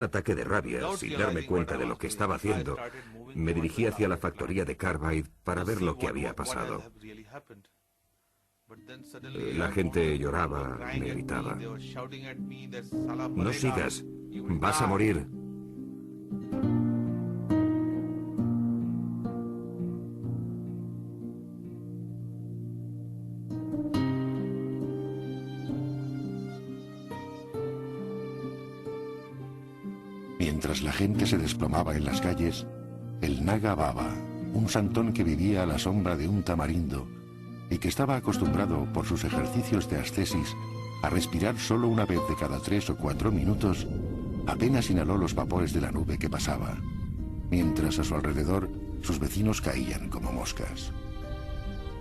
ataque de rabia, sin darme cuenta de lo que estaba haciendo, me dirigí hacia la factoría de Carbide para ver lo que había pasado. La gente lloraba, me gritaba: "No sigas, vas a morir". Mientras la gente se desplomaba en las calles, el Naga Baba, un santón que vivía a la sombra de un tamarindo y que estaba acostumbrado por sus ejercicios de ascesis a respirar solo una vez de cada 3 o 4 minutos, apenas inhaló los vapores de la nube que pasaba, mientras a su alrededor sus vecinos caían como moscas.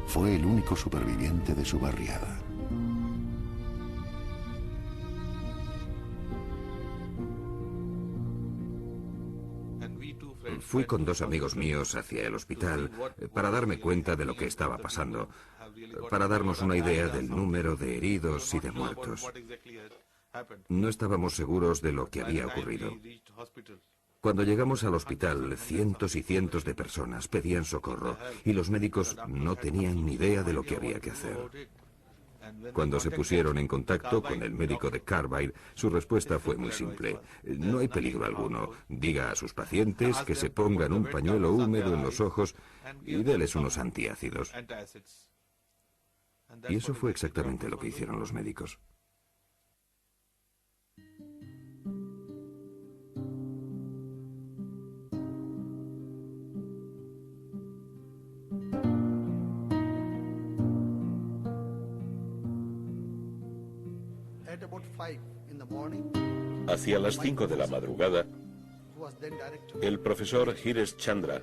Fue el único superviviente de su barriada. Fui con 2 amigos míos hacia el hospital para darme cuenta de lo que estaba pasando, para darnos una idea del número de heridos y de muertos. No estábamos seguros de lo que había ocurrido. Cuando llegamos al hospital, cientos y cientos de personas pedían socorro y los médicos no tenían ni idea de lo que había que hacer. Cuando se pusieron en contacto con el médico de Carbide, su respuesta fue muy simple: no hay peligro alguno. Diga a sus pacientes que se pongan un pañuelo húmedo en los ojos y déles unos antiácidos. Y eso fue exactamente lo que hicieron los médicos. Hacia las 5 de la madrugada, el profesor Hires Chandra,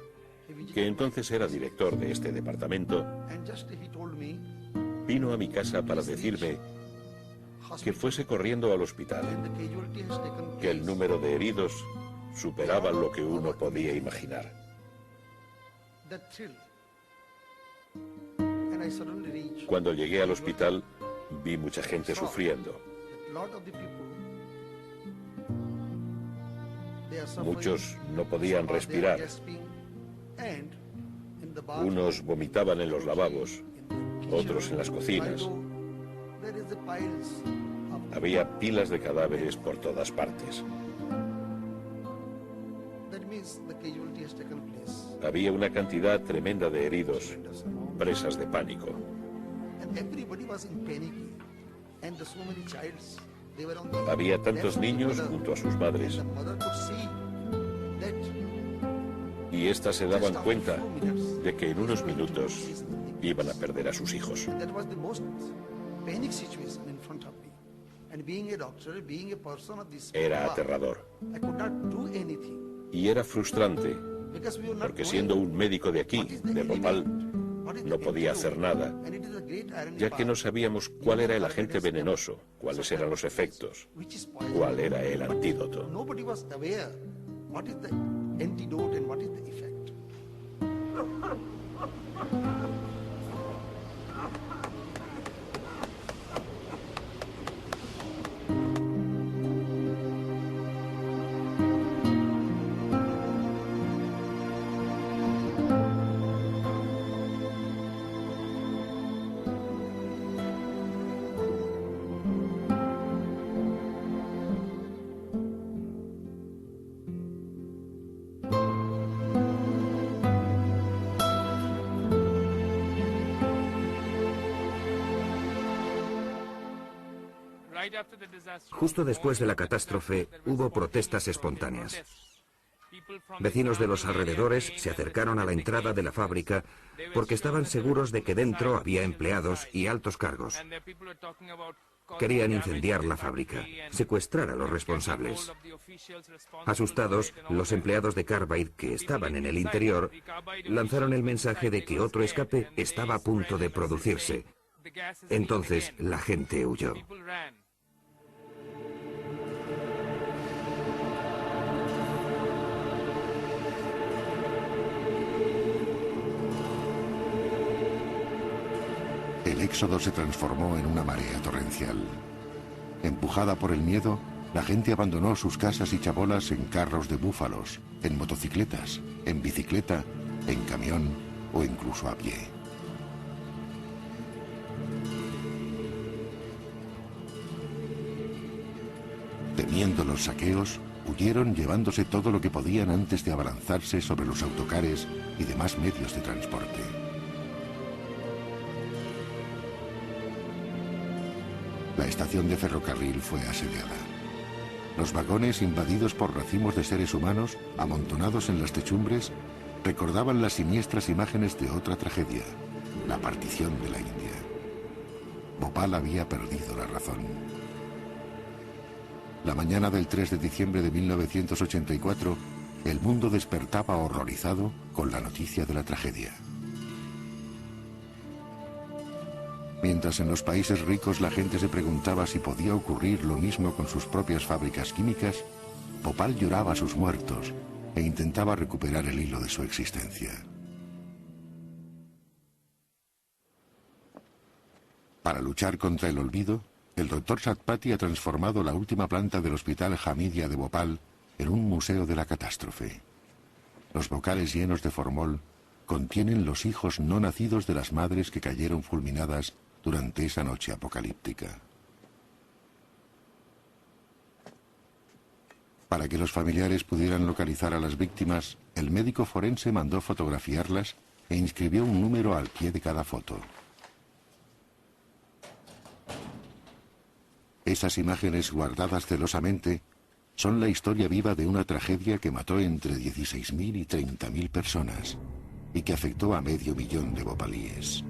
que entonces era director de este departamento, vino a mi casa para decirme que fuese corriendo al hospital, que el número de heridos superaba lo que uno podía imaginar. Cuando llegué al hospital, vi mucha gente sufriendo. Muchos no podían respirar. Unos vomitaban en los lavabos, otros en las cocinas. Había pilas de cadáveres por todas partes. Había una cantidad tremenda de heridos, presas de pánico. Había tantos niños junto a sus madres. Y éstas se daban cuenta de que en unos minutos iban a perder a sus hijos. Era aterrador. Y era frustrante, porque siendo un médico de aquí, de Bhopal, no podía hacer nada, ya que no sabíamos cuál era el agente venenoso, cuáles eran los efectos, cuál era el antídoto. Justo después de la catástrofe, hubo protestas espontáneas. Vecinos de los alrededores se acercaron a la entrada de la fábrica porque estaban seguros de que dentro había empleados y altos cargos. Querían incendiar la fábrica, secuestrar a los responsables. Asustados, los empleados de Carbide que estaban en el interior lanzaron el mensaje de que otro escape estaba a punto de producirse. Entonces la gente huyó. El éxodo se transformó en una marea torrencial. Empujada por el miedo, La gente abandonó sus casas y chabolas en carros de búfalos, en motocicletas, en bicicleta, en camión o incluso a pie. Temiendo los saqueos, huyeron llevándose todo lo que podían antes de abalanzarse sobre los autocares y demás medios de transporte. La estación de ferrocarril fue asediada. Los vagones, invadidos por racimos de seres humanos, amontonados en las techumbres, recordaban las siniestras imágenes de otra tragedia, la partición de la India. Bhopal había perdido la razón. La mañana del 3 de diciembre de 1984, el mundo despertaba horrorizado con la noticia de la tragedia. Mientras en los países ricos la gente se preguntaba si podía ocurrir lo mismo con sus propias fábricas químicas, Bhopal lloraba a sus muertos e intentaba recuperar el hilo de su existencia. Para luchar contra el olvido, el Dr. Satpathy ha transformado la última planta del Hospital Hamidia de Bhopal en un museo de la catástrofe. Los bocales llenos de formol contienen los hijos no nacidos de las madres que cayeron fulminadas durante esa noche apocalíptica. Para que los familiares pudieran localizar a las víctimas, el médico forense mandó fotografiarlas e inscribió un número al pie de cada foto. Esas imágenes guardadas celosamente son la historia viva de una tragedia que mató entre 16.000 y 30.000 personas y que afectó a 500.000 de bhopalíes.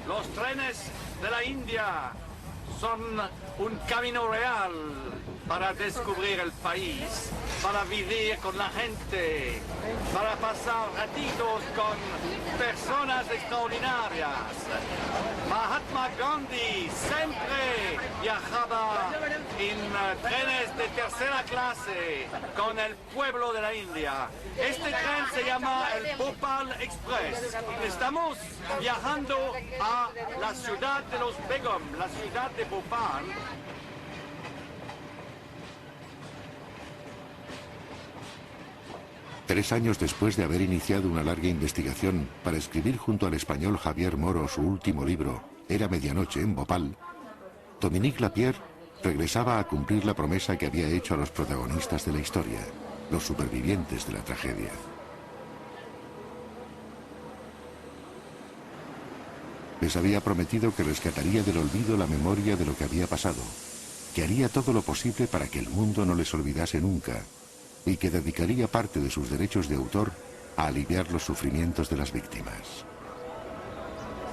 Los trenes de la India son un camino real para descubrir el país, para vivir con la gente, para pasar ratitos con personas extraordinarias. Mahatma Gandhi siempre viajaba en trenes de tercera clase con el pueblo de la India. Este tren se llama el Bhopal Express. Estamos viajando a la ciudad de los Begum, la ciudad de Bhopal. Tres años después de haber iniciado una larga investigación para escribir junto al español Javier Moro su último libro, Era medianoche en Bhopal, Dominique Lapierre regresaba a cumplir la promesa que había hecho a los protagonistas de la historia, los supervivientes de la tragedia. Les había prometido que rescataría del olvido la memoria de lo que había pasado, que haría todo lo posible para que el mundo no les olvidase nunca, y que dedicaría parte de sus derechos de autor a aliviar los sufrimientos de las víctimas.